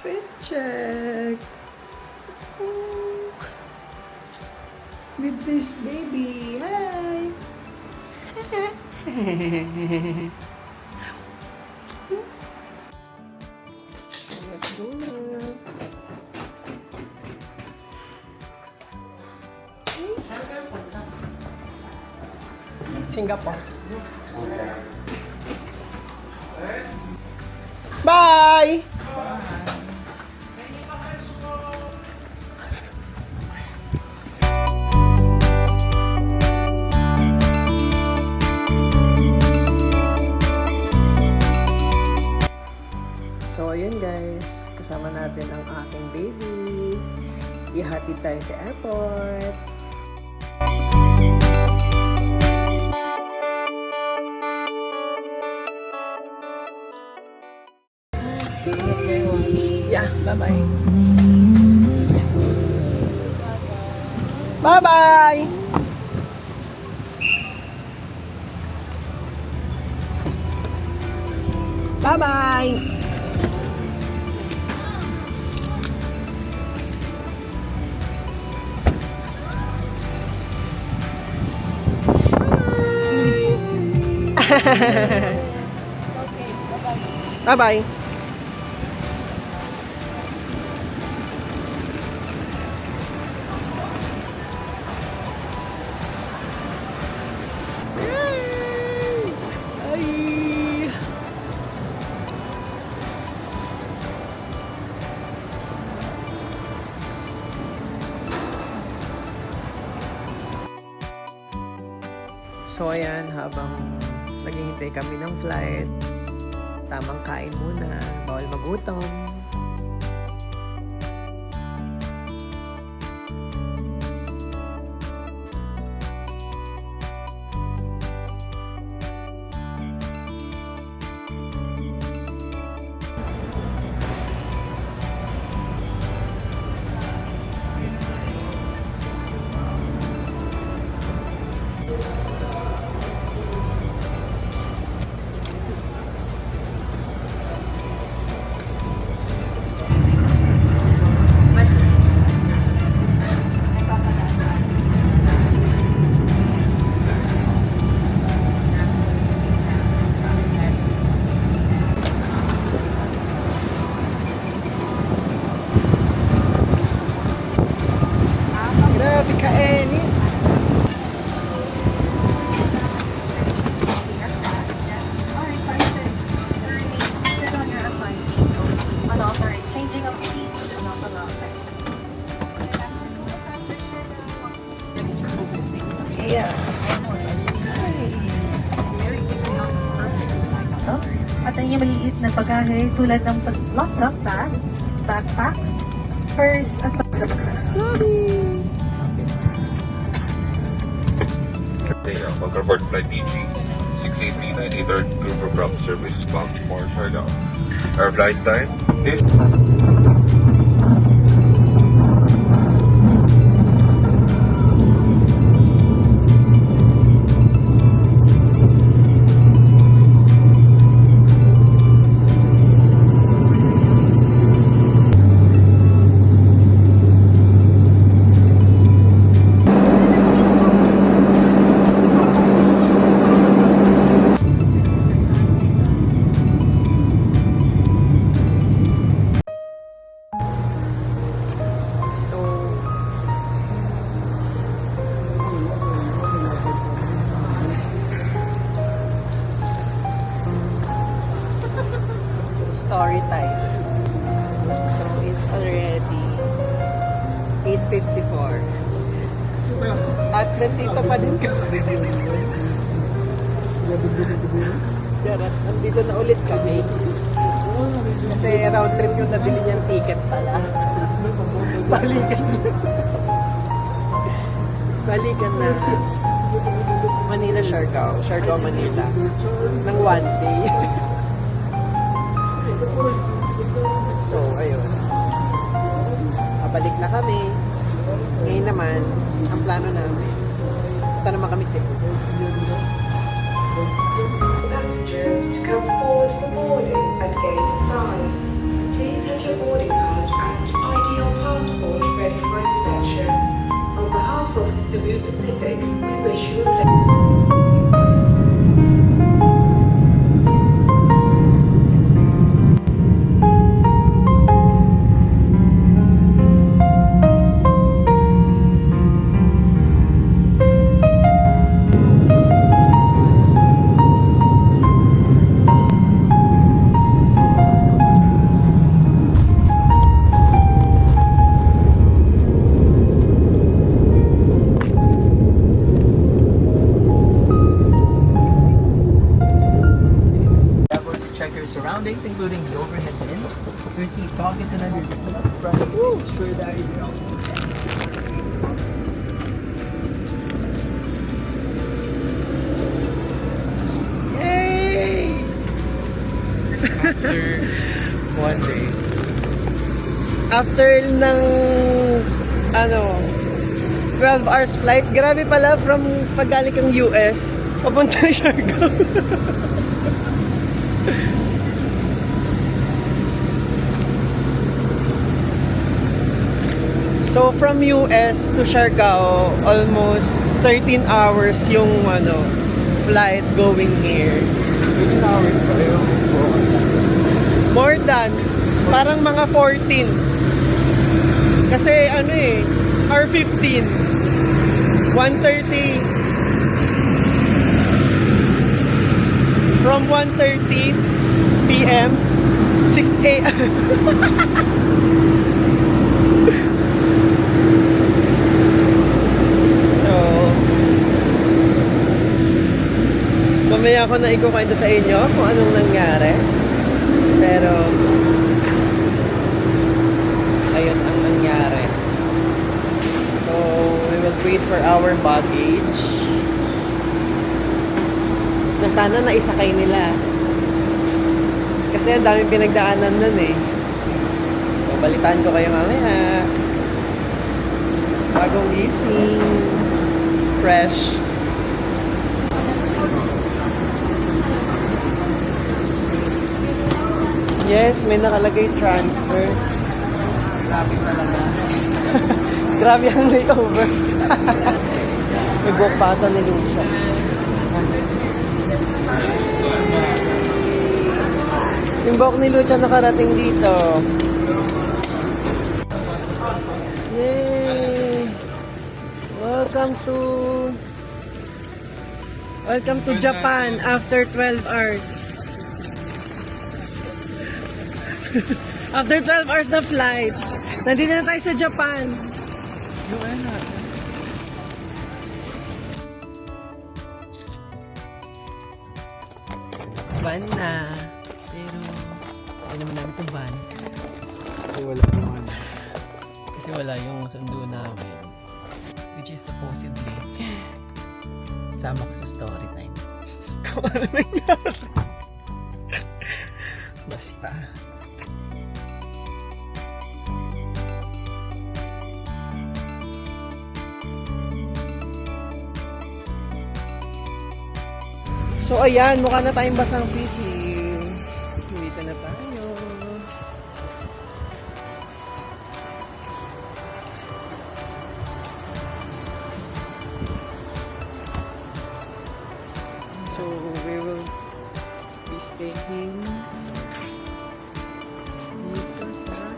Fit check. With this baby. Hi. Let's go na. Singapore. Bye! So, ayun guys. Kasama natin ang aking baby. Ihatid tayo sa airport. Yeah, bye-bye. Bye-bye! Bye-bye! Bye-bye! So ayan, habang naghihintay kami ng flight, tamang kain muna, bawal magutom. Grabe kainit. Unauthorized changing of seats is not allowed. Yeah. At ang inyong maliit na bagahe tulad ng laptop bag, backpack, purse, at pagsabagsa. Welcome aboard flight DG 68398 group of ground service bound for Siargao. Our flight time is story time. So it's already 8:54. At nandito pa din kami. Charot, nandito na ulit kami. Kasi round trip yung nabili niyang ticket pala. Balikan na. Balikan na. Manila, Siargao. Siargao, Manila. Ng one day. So, ayun. Pabalik na kami. Ngayon naman, ang plano namin, punta naman kami Cebu. Passengers to come forward for boarding at gate 5. Please have your boarding Pacific, we wish you a Therefore, to check your surroundings, including the overhead bins, your seat pockets, and under the seat up front. Sure that you Yay! After one day. After ng 12 hours flight, grabe pala from paggaling kang US, papunta Siargao. So from US to Siargao, almost 13 hours yung flight going here. 13 hours pa yung more than, parang mga 14. Kasi hour 15. 1:30. From 1:30 p.m. 6 a.m. Mamaya ako na ikukwento sa inyo kung anong nangyari. Pero, ayun ang nangyari. So, we will wait for our baggage. Na sana naisakay nila. Kasi ang daming pinagdaanan nun eh. So, balitaan ko kayo mamaya. Bagong gising. Fresh. Yes, may nakalagay transfer. Grabe talaga. Grabe ang layover. May buhok pa ata ni Lucia. Yung buhok ni Lucia nakarating dito. Yay! Welcome to Japan after 12 hours. After 12 hours na flight, nandito na tayo sa Japan. Van na. Pero, hindi naman namin itong van. Kasi wala yung sundo namin. Which is supposedly sama ko sa story time. Kung ano nangyari. Basta. So ayan, mukha na tayong basang sisiw. Dito na tayo. So we will be staying dito sa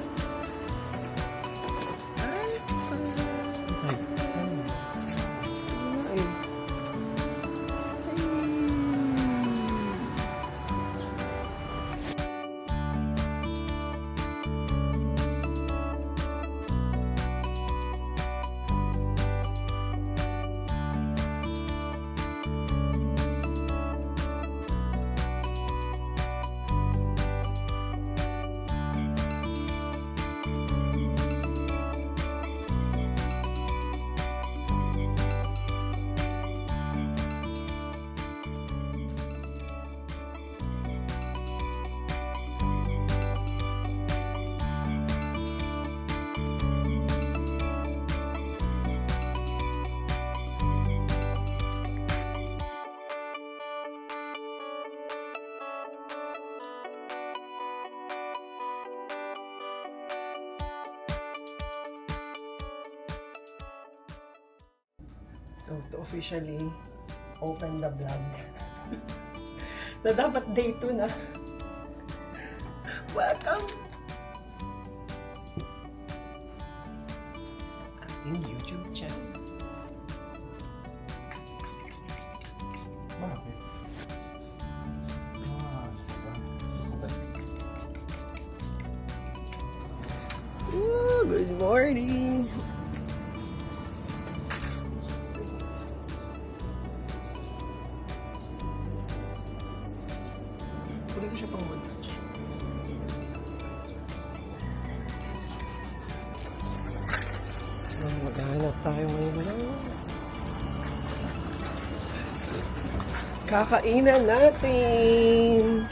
So, to officially open the vlog. Na dapat day 2 na. Welcome! Sa ating YouTube channel. Bakit? Ooh, good morning! Pwede ko siya pang montage. Maghanap tayo ngayon. Kakainan natin!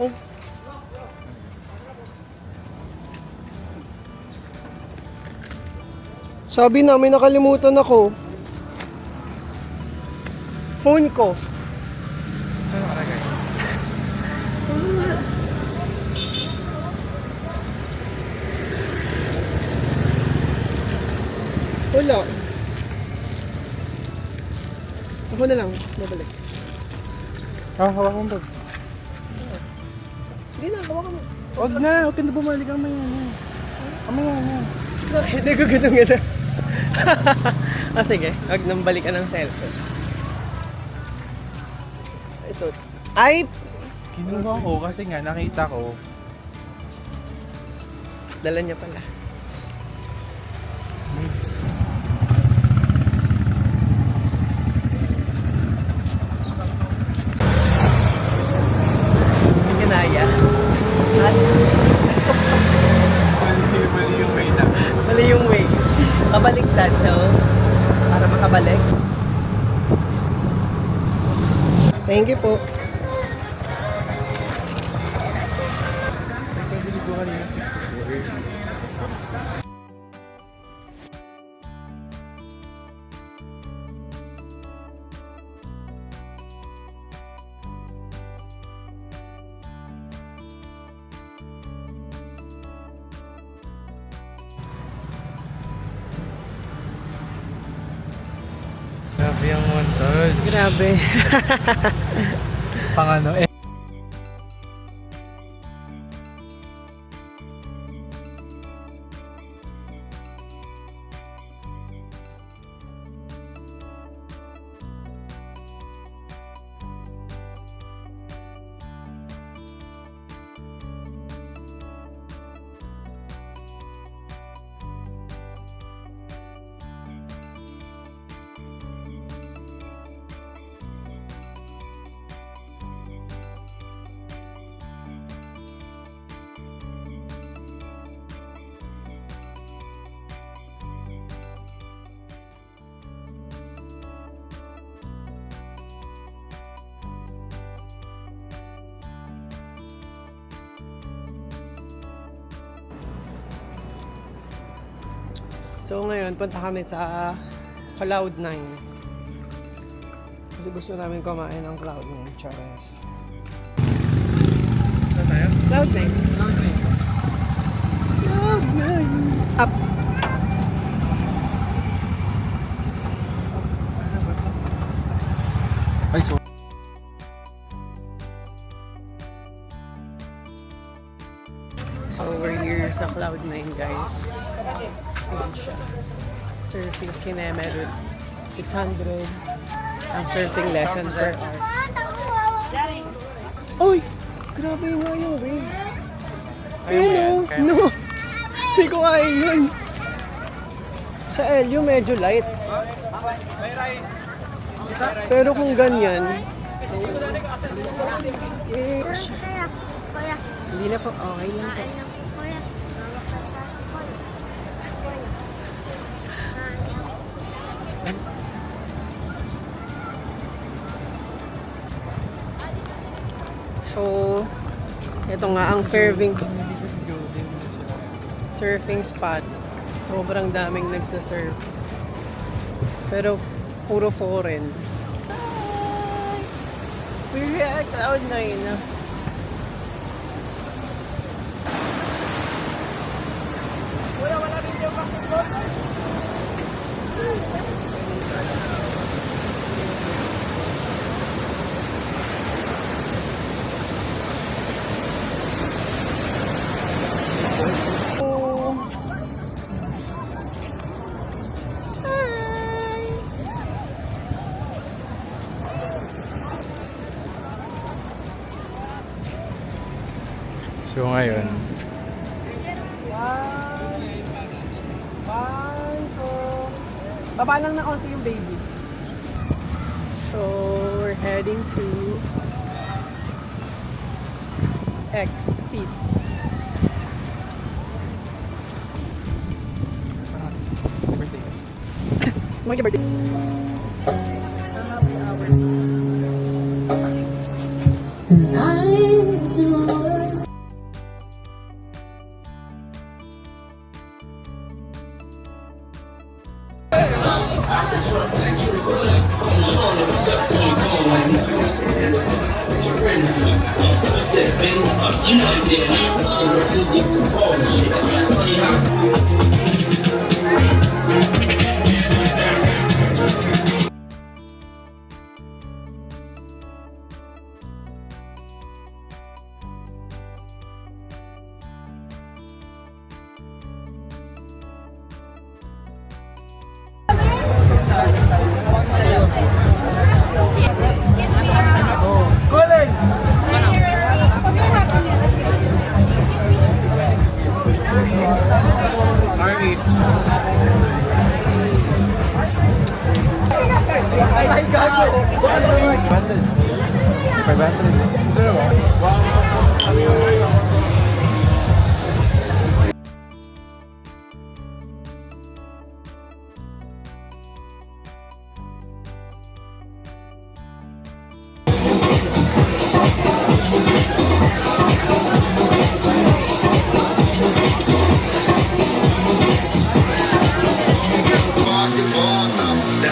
Oh. Sabi na, may nakalimutan ako. Phone ko. Ano nakalagay? Wala. Ako na lang, babalik. Hawak mo ba? Hindi na, hawakan mo. Huwag na, huwag ka na bumalik ang maya na. Ang maya na. Hindi ko ganun. Ah, sige. Huwag nang balikan ng cellphone. Ito. Ay! Kinuha ko kasi nga nakita ko. Dala niya pala. Hindi kinaya. Mali yung way na. Mali yung way. Kabaliktad, so para makabalik. Thank you po. Sa pagbilig ko kanina 64. Grabe ang montage. Grabe. Pang ano eh. So ngayon, punta kami sa Cloud9. Kasi gusto namin kumain ng Cloud9. Chares. Saan tayo? Cloud9. Cloud9. Up. Ay, so. So we're here sa Cloud9, guys. Ayan siya. Surfing Kinemerut. 600 ang surfing lesson per hour. Uy! Grabe nga yung wave. Ayun o. No! Hindi ko kaya yun. Sa LU medyo light. Pero kung ganyan, eh, hindi na po. Okay lang po. So, ito nga ang surfing spot. Sobrang daming nagsasurf. Pero puro foreign. We're at Cloud9 na. So ngayon, Baba lang na konti yung baby. So, we're heading to X Pete's. Mag birthday.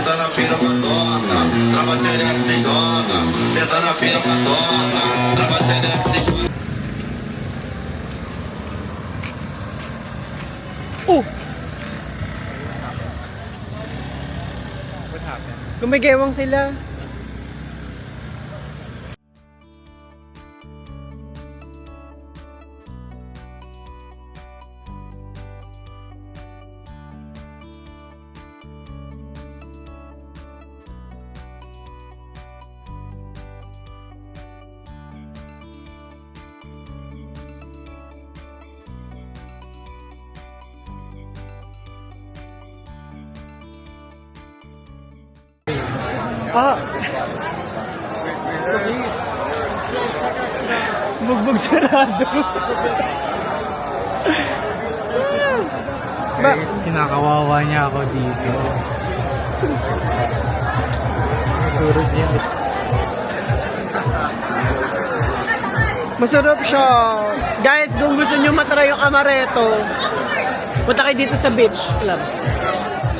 Senta na piroca torta, trava xereca se joga. Senta na piroca torta, trava xereca se joga. what happened? Gumigewang sila. Ah! Sorry. Bugbog sarado. Guys, kinakawawa niya ako dito. Siguro niya. Masarap siya. Guys, kung gusto nyo matry yung amaretto, punta kayo dito sa beach club.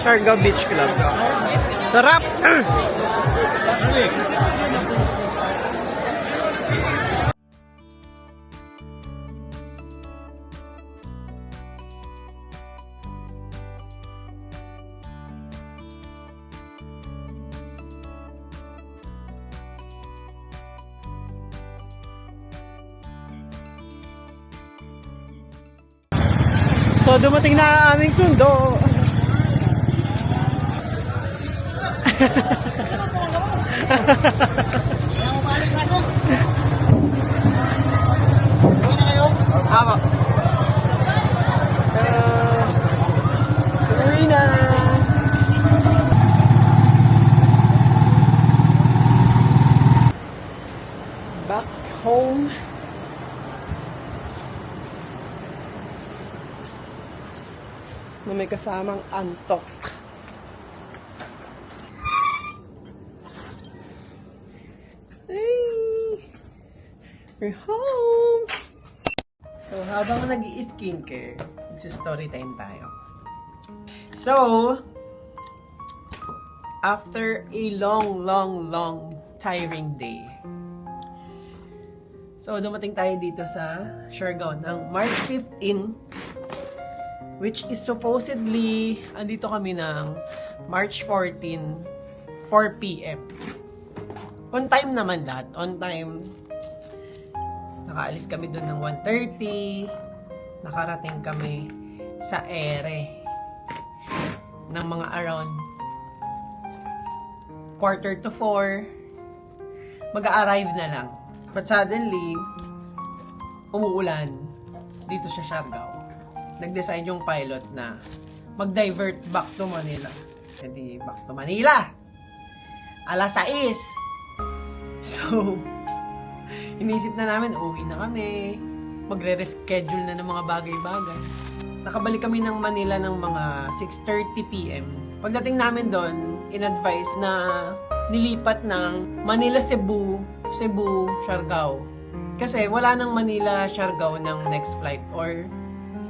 Siargao Beach Club. Sarap! So, dumating na ang aming sundo. Tama. Uwi na. Back home. Na may kasamang antok. Hey! We're home! So, habang nag-i-skincare, magsi-story time tayo. So, after a long, tiring day, so dumating tayo dito sa Siargao ng March 15 which is supposedly, andito kami ng March 14, 4 p.m. On time naman lahat. On time. Nakaalis kami doon ng 1:30. Nakarating kami sa ere ng mga around 3:45. Mag-a-arrive na lang. But suddenly, umuulan dito sa Siargao. Nag-decide yung pilot na mag-divert back to Manila. Hindi back to Manila. Alas 6. So, inisip na namin, uwi na kami. Magre-reschedule na ng mga bagay-bagay. Nakabalik kami ng Manila ng mga 6:30 p.m. Pagdating namin doon, in-advise na nilipat ng Manila, Cebu, Siargao. Kasi wala nang Manila, Siargao ng next flight or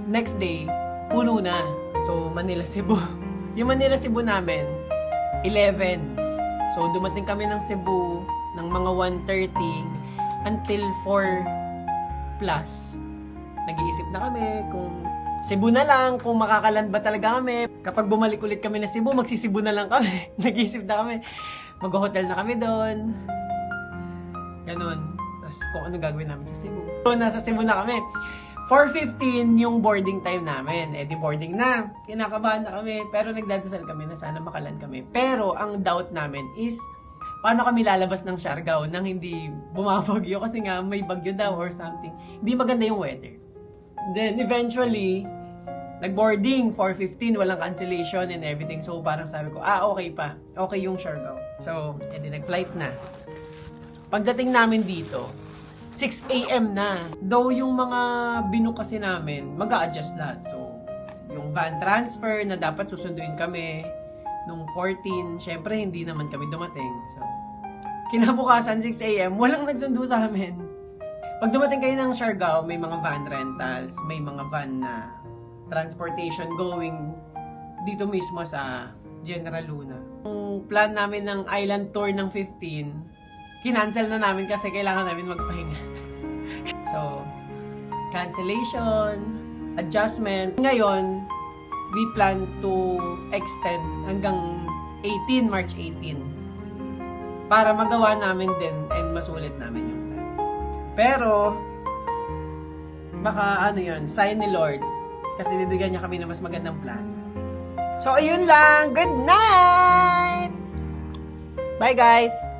next day, puno na. So, Manila, Cebu. Yung Manila, Cebu namin, 11. So, dumating kami ng Cebu ng mga 1:30 until 4 plus. Nag-iisip na kami kung Cebu na lang, kung makakaland ba talaga kami. Kapag bumalik ulit kami na Cebu, magsisibu na lang kami. Nag-iisip na kami. Mag-hotel na kami doon. Ganon. Tapos kung ano gagawin namin sa Cebu. So, nasa Cebu na kami. 4:15 yung boarding time namin. Eh, di boarding na. Kinakabahan na kami. Pero nagdadasal kami na sana makaland kami. Pero ang doubt namin is, paano kami lalabas ng Siargao nang hindi bumabagyo? Kasi nga, may bagyo daw or something. Hindi maganda yung weather. Then, eventually, nag-boarding, 4:15, walang cancellation and everything. So, parang sabi ko, okay pa. Okay yung Siargao. So, edi nag-flight na. Pagdating namin dito, 6 a.m. na. Though yung mga binook kasi namin, mag-a-adjust lahat. So, yung van transfer na dapat susunduin kami nung 14, syempre hindi naman kami dumating. So, kinabukasan 6 a.m., walang nagsundo sa amin. Pag dumating kayo ng Siargao, may mga van rentals, may mga van na transportation going dito mismo sa General Luna. Yung plan namin ng island tour ng 15, kinancel na namin kasi kailangan namin magpahinga. So, cancellation, adjustment. Ngayon, we plan to extend hanggang March 18 para magawa namin din and masulit namin yung time. Pero, baka sign ni Lord kasi bibigyan niya kami ng mas magandang plan. So, ayun lang. Good night! Bye, guys!